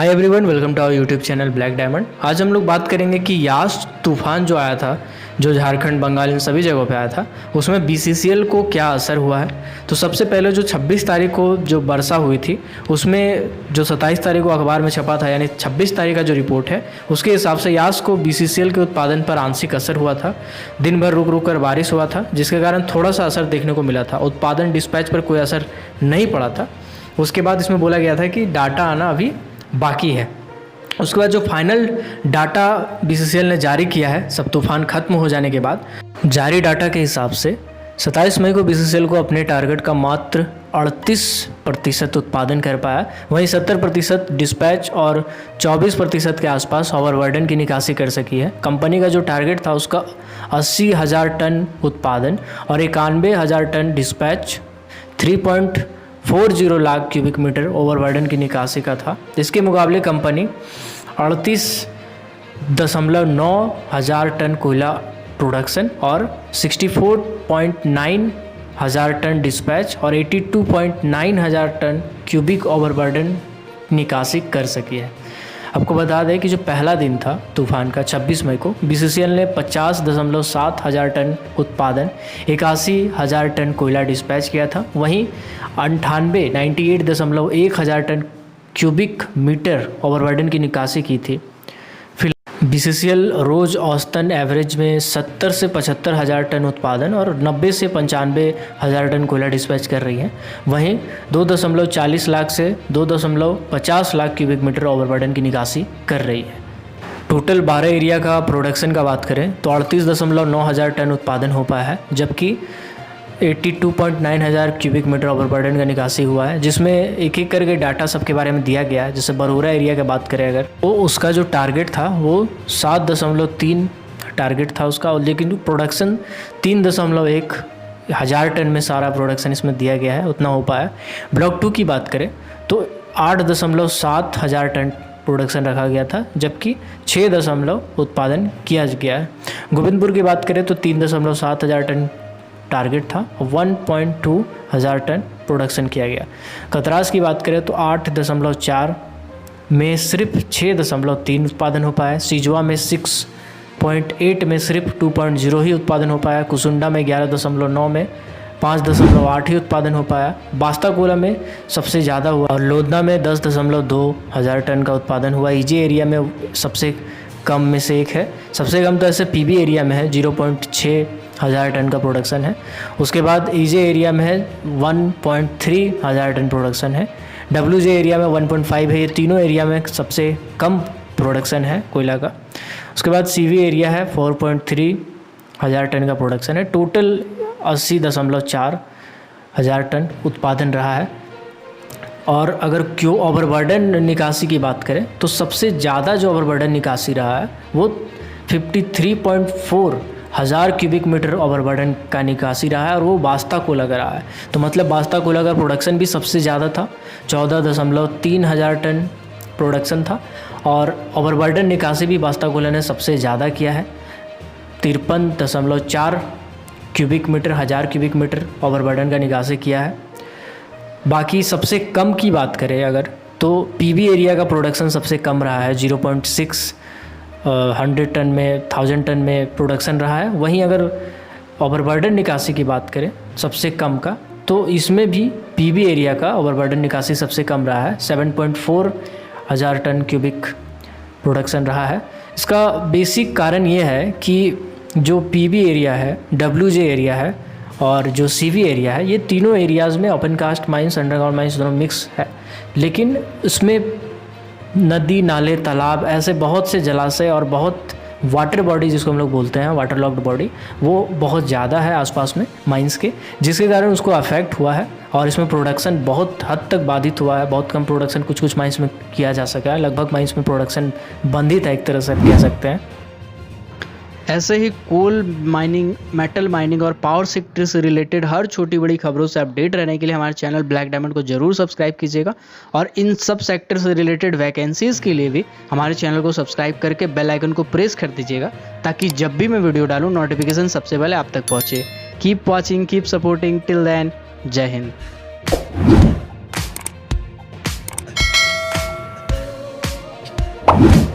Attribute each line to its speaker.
Speaker 1: Hi everyone, welcome to our YouTube channel black diamond. आज हम लोग बात करेंगे कि यास तूफान जो आया था, जो झारखंड, बंगाल इन सभी जगहों पे आया था, उसमें बीसीसीएल को क्या असर हुआ है। तो सबसे पहले जो 26 तारीख को जो वर्षा हुई थी, उसमें जो 27 तारीख को अखबार में छपा था, यानी 26 तारीख का जो रिपोर्ट है उसके हिसाब से यास को बीसीसीएल के उत्पादन पर आंशिक असर हुआ था। दिन भर रुक रुक कर बारिश हुआ था, जिसके कारण थोड़ा सा असर देखने को मिला था। उत्पादन डिस्पैच पर कोई असर नहीं पड़ा था। उसके बाद इसमें बोला गया था कि डाटा आना अभी बाकी है। उसके बाद जो फाइनल डाटा बीसीसीएल ने जारी किया है, सब तूफान खत्म हो जाने के बाद जारी डाटा के हिसाब से 27 मई को बीसीसीएल को अपने टारगेट का मात्र 38% उत्पादन कर पाया। वहीं 70% डिस्पैच और 24% के आसपास ओवरबर्डन की निकासी कर सकी है। कंपनी का जो टारगेट था उसका 80,000 टन उत्पादन और 91,000 ton dispatch, 3.40 lakh cubic metre overburden की निकासी का था। इसके मुकाबले कंपनी 38.9 हज़ार टन कोयला प्रोडक्शन और 64.9 हज़ार टन डिस्पैच और 82.9 हज़ार टन क्यूबिक ओवरबर्डन निकासी कर सकी है। आपको बता दें कि जो पहला दिन था तूफान का 26 मई को, बीसीसीएल ने 50.7 हज़ार टन उत्पादन, 81,000 टन कोयला डिस्पैच किया था। वहीं 98.1 हज़ार टन क्यूबिक मीटर ओवरबर्डन की निकासी की थी। बीसीसीएल रोज़ औसतन एवरेज में 70 से 75 हज़ार टन उत्पादन और 90 से 95 हज़ार टन कोयला डिस्पैच कर रही है। वहीं 2.40 लाख से 2.50 लाख क्यूबिक मीटर ओवरबर्डन की निकासी कर रही है। टोटल 12 एरिया का प्रोडक्शन का बात करें तो 38.9 हज़ार टन उत्पादन हो पाया है, जबकि 82.9 हज़ार क्यूबिक मीटर ओवरबर्डन का निकासी हुआ है, जिसमें एक एक करके डाटा सबके बारे में दिया गया है। जैसे बरोरा एरिया की बात करें अगर, तो उसका जो टारगेट था वो 7.3 टारगेट था उसका, लेकिन प्रोडक्शन 3.1 हज़ार टन में सारा प्रोडक्शन इसमें दिया गया है, उतना हो पाया। ब्लॉक 2 की बात करें तो 8.7 हज़ार टन प्रोडक्शन रखा गया था, जबकि 6 उत्पादन किया गया है। गोविंदपुर की बात करें तो 3.7 हज़ार टन टारगेट था, 1.2 हज़ार टन प्रोडक्शन किया गया। कतरास की बात करें तो 8.4 में सिर्फ 6.3 उत्पादन हो पाया। सिजवा में 6.8 में सिर्फ 2.0 ही उत्पादन हो पाया। कुसुंडा में 11.9 में 5.8 ही उत्पादन हो पाया। बास्ताकोला में सबसे ज़्यादा हुआ और लोधना में 10.2 हज़ार टन का उत्पादन हुआ। ईजे एरिया में सबसे कम में से एक है। सबसे कम तो ऐसे पीबी एरिया में है, 0.6 हज़ार टन का प्रोडक्शन है। उसके बाद ईजे एरिया में है 1.3 हज़ार टन प्रोडक्शन है। डब्ल्यूजे एरिया में 1.5 है। ये तीनों एरिया में सबसे कम प्रोडक्शन है कोयला का। उसके बाद सीवी एरिया है, 4.3 हज़ार टन का प्रोडक्शन है। टोटल 80.4 हज़ार टन उत्पादन रहा है। और अगर क्यों ओवरबर्डन निकासी की बात करें तो सबसे ज़्यादा जो ओवरबर्डन निकासी रहा है वो 53.4 हज़ार क्यूबिक मीटर ओवरबर्डन का निकासी रहा है, और वो बास्ताकोला का रहा है। तो मतलब बास्ताकोला का प्रोडक्शन भी सबसे ज़्यादा था, 14.3 हज़ार टन प्रोडक्शन था। और ओवरबर्डन निकासी भी बास्ताकोला ने सबसे ज़्यादा किया है, 53.4 क्यूबिक मीटर, हज़ार क्यूबिक मीटर ओवरबर्डन का निकासी किया है। बाकी सबसे कम की बात करें अगर, तो पीबी एरिया का प्रोडक्शन सबसे कम रहा है, 0.6 100 टन में 1000 टन में प्रोडक्शन रहा है। वहीं अगर ओवरबर्डन निकासी की बात करें सबसे कम का, तो इसमें भी पीबी एरिया का ओवरबर्डन निकासी सबसे कम रहा है, 7.4 हज़ार टन क्यूबिक प्रोडक्शन रहा है। इसका बेसिक कारण ये है कि जो पीबी एरिया है, डब्ल्यूजे एरिया है और जो सीवी एरिया है, ये तीनों एरियाज़ में open cast mines, underground mines दोनों मिक्स है, लेकिन उसमें नदी, नाले, तालाब, ऐसे बहुत से जलाशय और बहुत वाटर बॉडी, जिसको हम लोग बोलते हैं वाटर लॉक्ड बॉडी, वो बहुत ज़्यादा है आसपास में माइंस के, जिसके कारण उसको अफेक्ट हुआ है। और इसमें प्रोडक्शन बहुत हद तक बाधित हुआ है। बहुत कम प्रोडक्शन कुछ माइंस में किया जा सका है। लगभग माइंस में प्रोडक्शन बंद ही था, एक तरह से कह सकते हैं।
Speaker 2: ऐसे ही कोल माइनिंग, मेटल माइनिंग और पावर सेक्टर से रिलेटेड हर छोटी बड़ी खबरों से अपडेट रहने के लिए हमारे चैनल ब्लैक डायमंड को जरूर सब्सक्राइब कीजिएगा। और इन सब सेक्टर से रिलेटेड वैकेंसीज़ के लिए भी हमारे चैनल को सब्सक्राइब करके बेल आइकन को प्रेस कर दीजिएगा, ताकि जब भी मैं वीडियो डालूँ नोटिफिकेशन सबसे पहले आप तक पहुँचे। Keep watching, keep supporting, till then, Jai Hind.
Speaker 1: धन्यवाद।